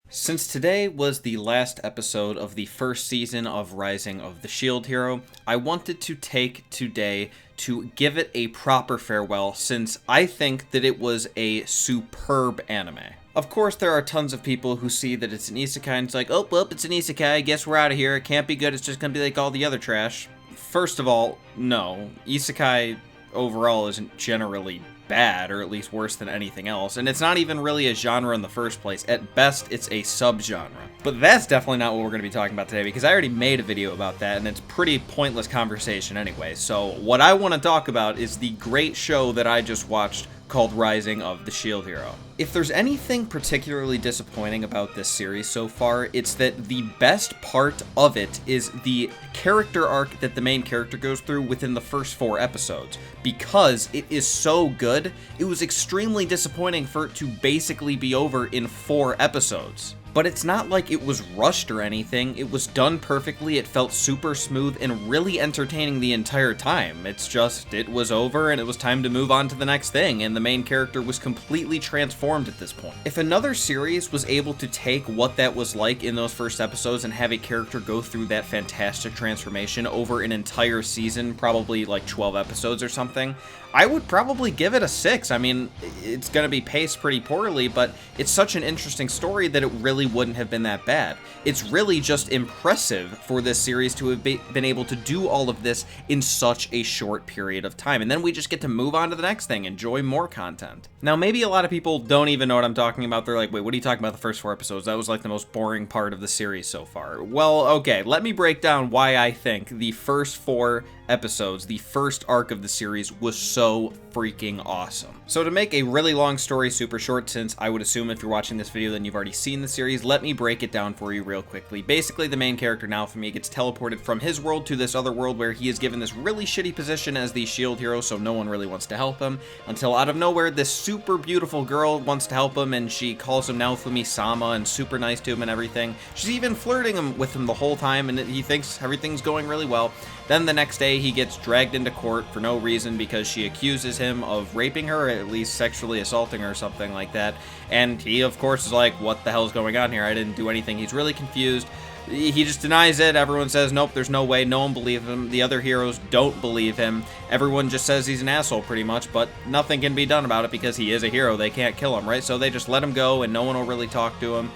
Since today was the last episode of the first season of Rising of the Shield Hero, I wanted to take today to give it a proper farewell since I think that it was a superb anime. Of course, there are tons of people who see that it's an isekai and it's like, oh, well, it's an isekai, I guess we're out of here, it can't be good, it's just gonna be like all the other trash. First of all, no. Isekai overall isn't generally bad, or at least worse than anything else, and it's not even really a genre in the first place. At best, it's a subgenre. But that's definitely not what we're going to be talking about today, because I already made a video about that, and it's pretty pointless conversation anyway. So what I want to talk about is the great show that I just watched called Rising of the Shield Hero. If there's anything particularly disappointing about this series so far, it's that the best part of it is the character arc that the main character goes through within the first 4 episodes. Because it is so good, it was extremely disappointing for it to basically be over in 4 episodes. But it's not like it was rushed or anything, it was done perfectly, it felt super smooth and really entertaining the entire time. It's just, it was over and it was time to move on to the next thing, and the main character was completely transformed at this point. If another series was able to take what that was like in those first episodes and have a character go through that fantastic transformation over an entire season, probably like 12 episodes or something, I would probably give it a 6. I mean, it's going to be paced pretty poorly, but it's such an interesting story that it really wouldn't have been that bad. It's really just impressive for this series to have been able to do all of this in such a short period of time. And then we just get to move on to the next thing, enjoy more content. Now, maybe a lot of people don't even know what I'm talking about. They're like, wait, what are you talking about the first 4 episodes? That was like the most boring part of the series so far. Well, okay, let me break down why I think the first 4 episodes, the first arc of the series, was so freaking awesome. So to make a really long story super short, since I would assume if you're watching this video then you've already seen the series, let me break it down for you real quickly. Basically, the main character Naofumi gets teleported from his world to this other world where he is given this really shitty position as the shield hero, so no one really wants to help him, until out of nowhere this super beautiful girl wants to help him, and she calls him Naofumi-sama and super nice to him and everything. She's even flirting with him the whole time, and he thinks everything's going really well. Then the next day he gets dragged into court for no reason because she accuses him of raping her, or at least sexually assaulting her or something like that. And he, of course, is like, what the hell's going on here? I didn't do anything. He's really confused. He just denies it. Everyone says, nope, there's no way. No one believes him. The other heroes don't believe him. Everyone just says he's an asshole pretty much, but nothing can be done about it because he is a hero. They can't kill him, right? So they just let him go and no one will really talk to him.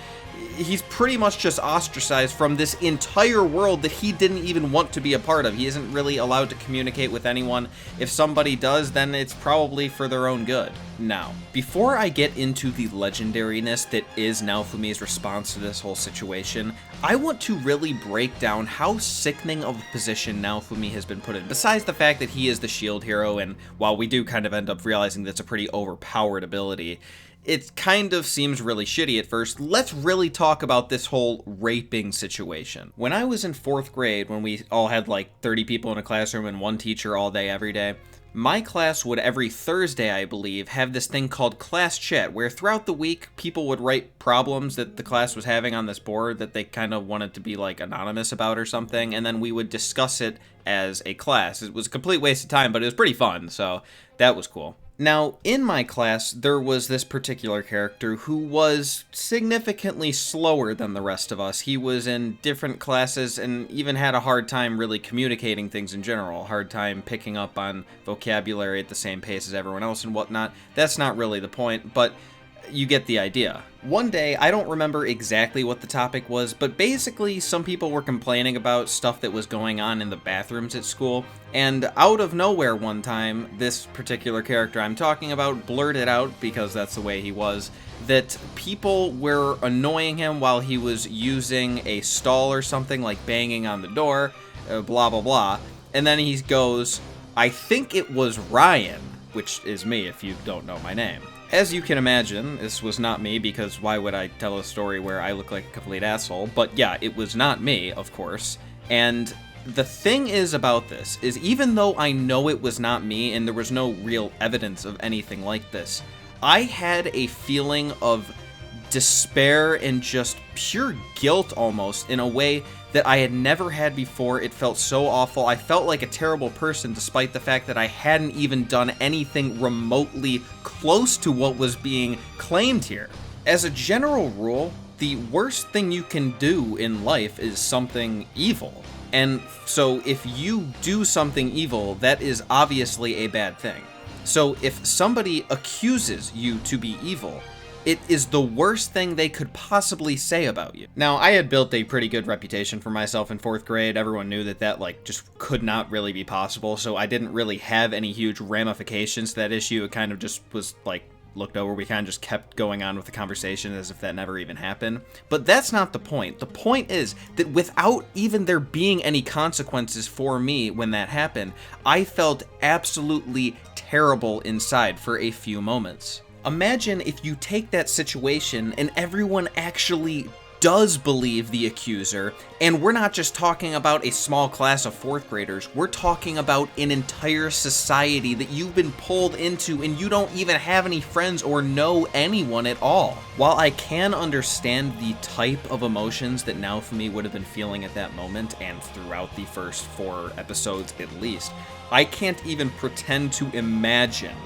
He's pretty much just ostracized from this entire world that he didn't even want to be a part of. He isn't really allowed to communicate with anyone. If somebody does, then it's probably for their own good. Now, before I get into the legendariness that is Naofumi's response to this whole situation, I want to really break down how sickening of a position Naofumi has been put in. Besides the fact that he is the shield hero, and while we do kind of end up realizing that's a pretty overpowered ability, it kind of seems really shitty at first. Let's really talk about this whole raping situation. When I was in 4th grade, when we all had like 30 people in a classroom and one teacher all day, every day, my class would every Thursday, I believe, have this thing called class chat, where throughout the week, people would write problems that the class was having on this board that they kind of wanted to be like anonymous about or something, and then we would discuss it as a class. It was a complete waste of time, but it was pretty fun, so that was cool. Now, in my class, there was this particular character who was significantly slower than the rest of us. He was in different classes and even had a hard time really communicating things in general, hard time picking up on vocabulary at the same pace as everyone else and whatnot. That's not really the point, but you get the idea. One day, I don't remember exactly what the topic was, but basically some people were complaining about stuff that was going on in the bathrooms at school, and out of nowhere one time, this particular character I'm talking about blurted out, because that's the way he was, that people were annoying him while he was using a stall or something, like banging on the door, blah blah blah, and then he goes, I think it was Ryan, which is me if you don't know my name. As you can imagine, this was not me, because why would I tell a story where I look like a complete asshole? But yeah, it was not me, of course. And the thing is about this, is even though I know it was not me, and there was no real evidence of anything like this, I had a feeling of despair and just pure guilt almost, in a way that I had never had before. It felt so awful. I felt like a terrible person despite the fact that I hadn't even done anything remotely close to what was being claimed here. As a general rule, the worst thing you can do in life is something evil. And so if you do something evil, that is obviously a bad thing. So if somebody accuses you to be evil, it is the worst thing they could possibly say about you. Now, I had built a pretty good reputation for myself in 4th grade. Everyone knew that like just could not really be possible, so I didn't really have any huge ramifications to that issue. It kind of just was like looked over. We kind of just kept going on with the conversation as if that never even happened. But that's not the point. The point is that without even there being any consequences for me when that happened, I felt absolutely terrible inside for a few moments. Imagine if you take that situation and everyone actually does believe the accuser, and we're not just talking about a small class of 4th graders, we're talking about an entire society that you've been pulled into and you don't even have any friends or know anyone at all. While I can understand the type of emotions that Naofumi would have been feeling at that moment, and throughout the first 4 episodes at least, I can't even pretend to imagine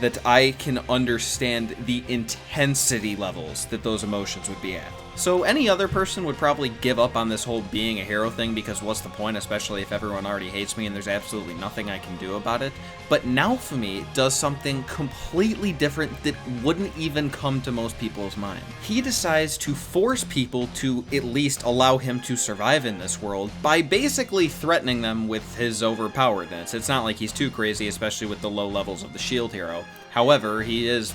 that I can understand the intensity levels that those emotions would be at. So any other person would probably give up on this whole being a hero thing, because what's the point, especially if everyone already hates me and there's absolutely nothing I can do about it. But Naofumi does something completely different that wouldn't even come to most people's mind. He decides to force people to at least allow him to survive in this world by basically threatening them with his overpoweredness. It's not like he's too crazy, especially with the low levels of the shield hero. However, he is,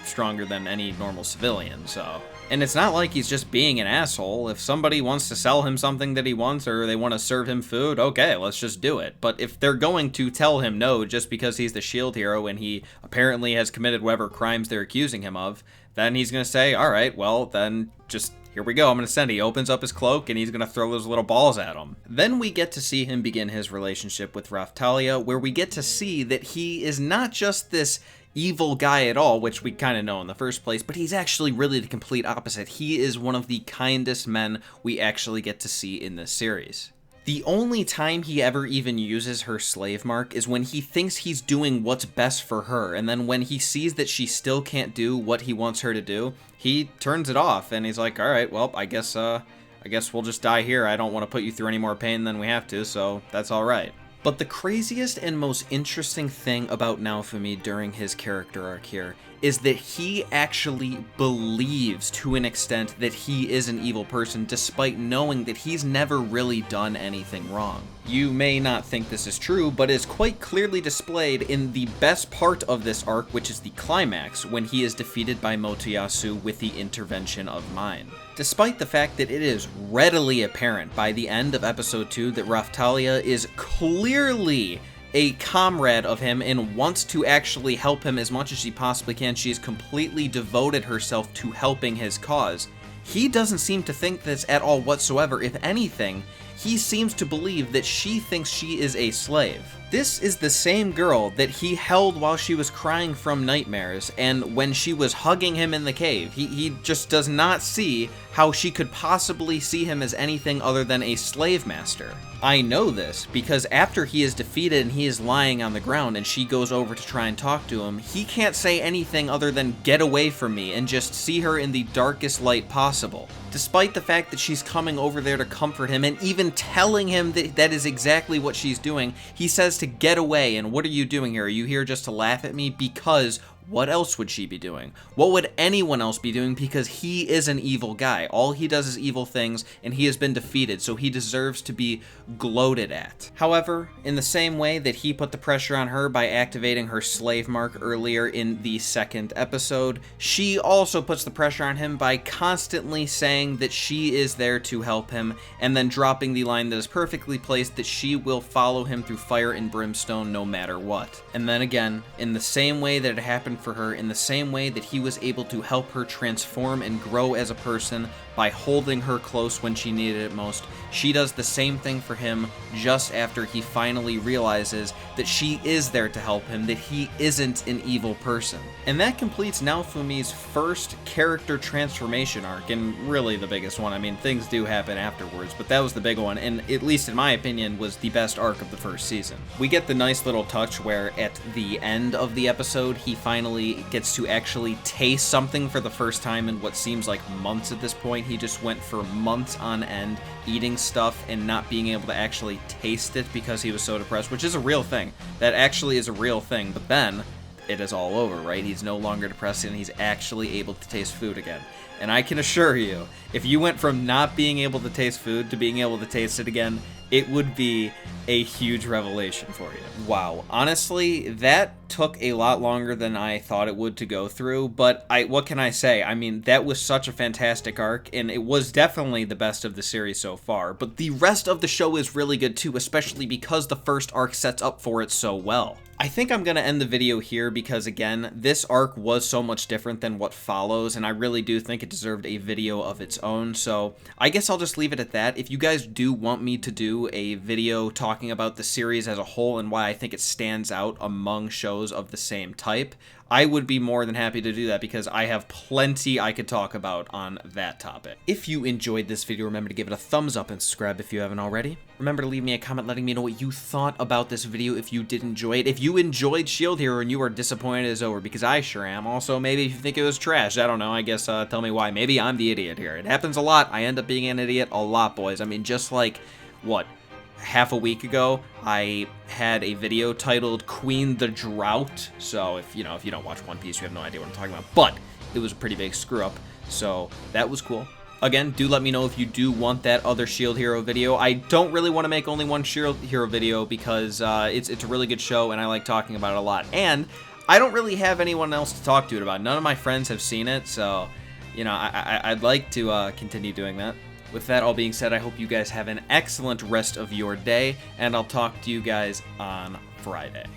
stronger than any normal civilian, so... And it's not like he's just being an asshole. If somebody wants to sell him something that he wants, or they want to serve him food, okay, let's just do it. But if they're going to tell him no just because he's the shield hero and he apparently has committed whatever crimes they're accusing him of, then he's going to say, alright, well, then just... here we go, I'm going to send it. He opens up his cloak and he's going to throw those little balls at him. Then we get to see him begin his relationship with Raphtalia, where we get to see that he is not just this evil guy at all, which we kind of know in the first place, but he's actually really the complete opposite. He is one of the kindest men we actually get to see in this series. The only time he ever even uses her slave mark is when he thinks he's doing what's best for her, and then when he sees that she still can't do what he wants her to do, he turns it off, and he's like, alright, well, I guess we'll just die here. I don't want to put you through any more pain than we have to, so that's alright. But the craziest and most interesting thing about Naofumi during his character arc here is that he actually believes to an extent that he is an evil person, despite knowing that he's never really done anything wrong. You may not think this is true, but is quite clearly displayed in the best part of this arc, which is the climax, when he is defeated by Motoyasu with the intervention of mine. Despite the fact that it is readily apparent by the end of episode 2 that Raphtalia is clearly a comrade of him and wants to actually help him as much as she possibly can, she has completely devoted herself to helping his cause, he doesn't seem to think this at all whatsoever. If anything, he seems to believe that she thinks she is a slave. This is the same girl that he held while she was crying from nightmares, and when she was hugging him in the cave. He just does not see how she could possibly see him as anything other than a slave master. I know this because after he is defeated and he is lying on the ground and she goes over to try and talk to him, he can't say anything other than "get away from me" and just see her in the darkest light possible. Despite the fact that she's coming over there to comfort him and even telling him that that is exactly what she's doing, he says to get away. And what are you doing here? Are you here just to laugh at me? Because what else would she be doing? What would anyone else be doing? Because he is an evil guy. All he does is evil things, and he has been defeated, so he deserves to be gloated at. However, in the same way that he put the pressure on her by activating her slave mark earlier in the second episode, she also puts the pressure on him by constantly saying that she is there to help him, and then dropping the line that is perfectly placed that she will follow him through fire and brimstone no matter what. And then again, in the same way that it happened for her, in the same way that he was able to help her transform and grow as a person by holding her close when she needed it most, she does the same thing for him just after he finally realizes that she is there to help him, that he isn't an evil person. And that completes Naofumi's first character transformation arc, and really the biggest one. I mean, things do happen afterwards, but that was the big one, and at least in my opinion, was the best arc of the first season. We get the nice little touch where at the end of the episode, he finally gets to actually taste something for the first time in what seems like months at this point. point, he just went for months on end eating stuff and not being able to actually taste it because he was so depressed, which is a real thing. That actually is a real thing. But then it is all over, right? He's no longer depressed and he's actually able to taste food again. And I can assure you, if you went from not being able to taste food to being able to taste it again, it would be a huge revelation for you. Wow. Honestly, that took a lot longer than I thought it would to go through, but what can I say? I mean, that was such a fantastic arc, and it was definitely the best of the series so far, but the rest of the show is really good too, especially because the first arc sets up for it so well. I think I'm going to end the video here because, again, this arc was so much different than what follows, and I really do think it deserved a video of its own, so I guess I'll just leave it at that. If you guys do want me to do a video talking about the series as a whole and why I think it stands out among shows of the same type, I would be more than happy to do that because I have plenty I could talk about on that topic. If you enjoyed this video, remember to give it a thumbs up and subscribe if you haven't already. Remember to leave me a comment letting me know what you thought about this video if you did enjoy it. If you enjoyed Shield Hero and you are disappointed as over, because I sure am. Also, maybe if you think it was trash, I don't know, I guess tell me why. Maybe I'm the idiot here. It happens a lot. I end up being an idiot a lot, boys. I mean, just like, what? Half a week ago, I had a video titled Queen the Drought, so if you don't watch One Piece, you have no idea what I'm talking about, but it was a pretty big screw up, so that was cool. Again, do let me know if you do want that other Shield Hero video. I don't really want to make only one Shield Hero video because it's a really good show and I like talking about it a lot, and I don't really have anyone else to talk to it about. None of my friends have seen it, so, I'd like to continue doing that. With that all being said, I hope you guys have an excellent rest of your day, and I'll talk to you guys on Friday.